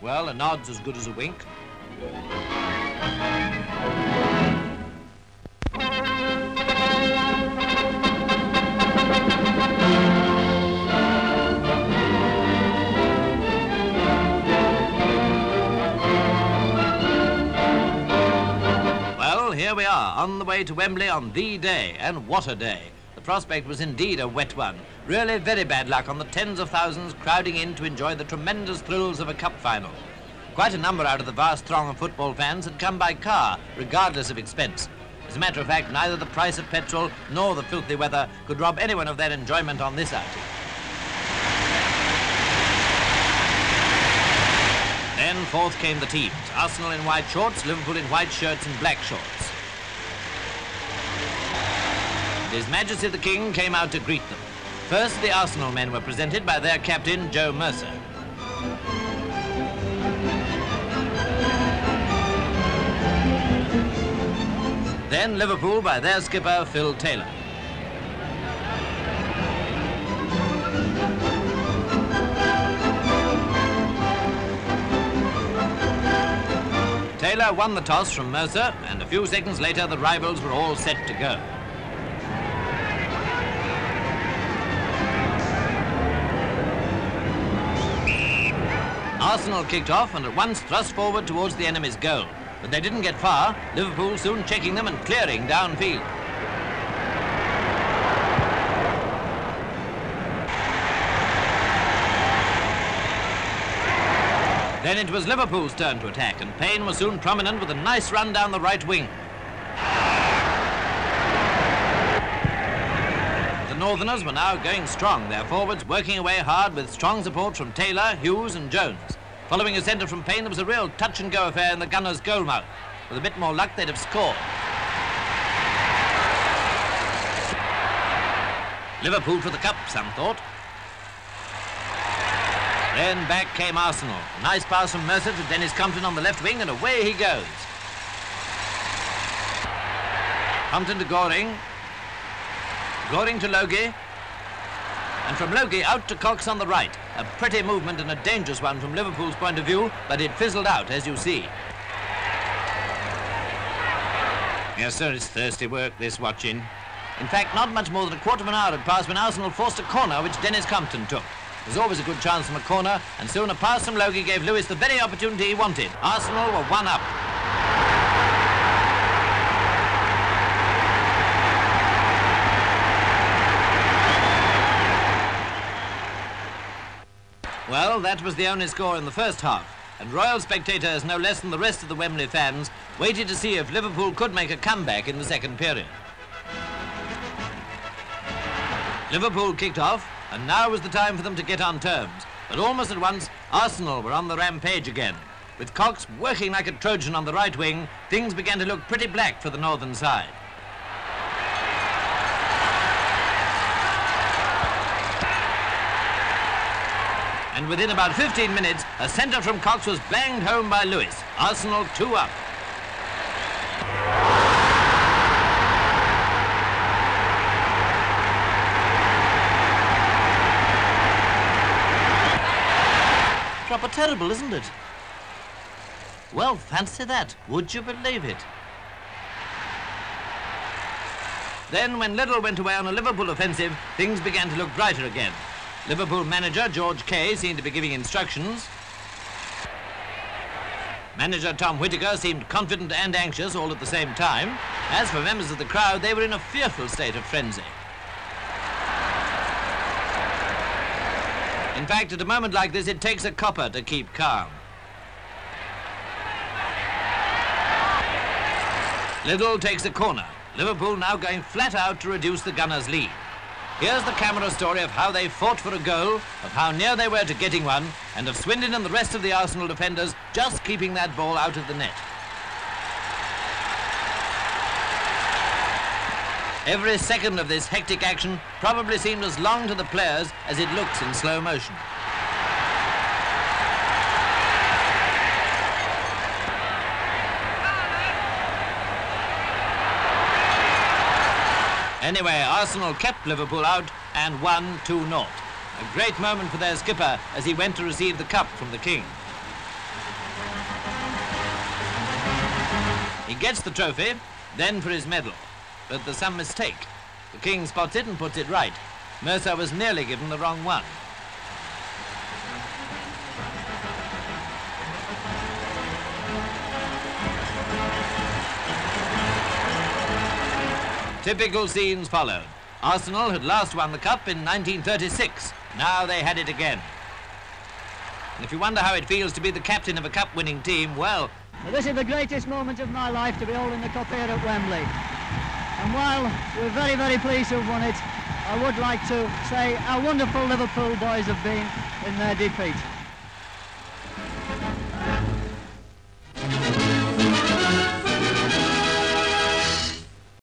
Well, a nod's as good as a wink. Well, here we are, on the way to Wembley on the day, and what a day. The prospect was indeed a wet one. Really very bad luck on the tens of thousands crowding in to enjoy the tremendous thrills of a cup final. Quite a number out of the vast throng of football fans had come by car, regardless of expense. As a matter of fact, neither the price of petrol nor the filthy weather could rob anyone of their enjoyment on this outing. Then forth came the teams. Arsenal in white shorts, Liverpool in white shirts and black shorts. His Majesty the King came out to greet them. First, the Arsenal men were presented by their captain, Joe Mercer. Then Liverpool by their skipper, Phil Taylor. Taylor won the toss from Mercer, and a few seconds later the rivals were all set to go. Arsenal kicked off and at once thrust forward towards the enemy's goal. But they didn't get far, Liverpool soon checking them and clearing downfield. Then it was Liverpool's turn to attack, and Payne was soon prominent with a nice run down the right wing. The Northerners were now going strong, their forwards working away hard with strong support from Taylor, Hughes and Jones. Following a centre from Payne, there was a real touch-and-go affair in the Gunners' goal mouth. With a bit more luck, they'd have scored. Liverpool for the cup, some thought. Then back came Arsenal. A nice pass from Mercer to Dennis Compton on the left wing, and away he goes. Compton to Goring. Goring to Logie. And from Logie out to Cox on the right. A pretty movement and a dangerous one from Liverpool's point of view, but it fizzled out, as you see. Yes, sir, it's thirsty work, this watching. In fact, not much more than a quarter of an hour had passed when Arsenal forced a corner which Dennis Compton took. There's always a good chance from a corner, and soon a pass from Logie gave Lewis the very opportunity he wanted. Arsenal were one up. Well, that was the only score in the first half, and royal spectators, no less than the rest of the Wembley fans, waited to see if Liverpool could make a comeback in the second period. Liverpool kicked off, and now was the time for them to get on terms. But almost at once, Arsenal were on the rampage again. With Cox working like a Trojan on the right wing, things began to look pretty black for the northern side. And within about 15 minutes, a centre from Cox was banged home by Lewis. Arsenal 2 up. Proper terrible, isn't it? Well, fancy that. Would you believe it? Then, when Liddell went away on a Liverpool offensive, things began to look brighter again. Liverpool manager George Kay seemed to be giving instructions. Manager Tom Whittaker seemed confident and anxious all at the same time. As for members of the crowd, they were in a fearful state of frenzy. In fact, at a moment like this, it takes a copper to keep calm. Liddell takes a corner. Liverpool now going flat out to reduce the Gunners' lead. Here's the camera story of how they fought for a goal, of how near they were to getting one, and of Swindon and the rest of the Arsenal defenders just keeping that ball out of the net. Every second of this hectic action probably seemed as long to the players as it looks in slow motion. Anyway, Arsenal kept Liverpool out and won 2-0. A great moment for their skipper as he went to receive the cup from the King. He gets the trophy, then for his medal. But there's some mistake. The king spots it and puts it right. Mercer was nearly given the wrong one. Typical scenes followed. Arsenal had last won the cup in 1936. Now they had it again. And if you wonder how it feels to be the captain of a cup-winning team, well... This is the greatest moment of my life, to be holding the cup here at Wembley. And while we're very, very pleased to have won it, I would like to say how wonderful Liverpool boys have been in their defeat.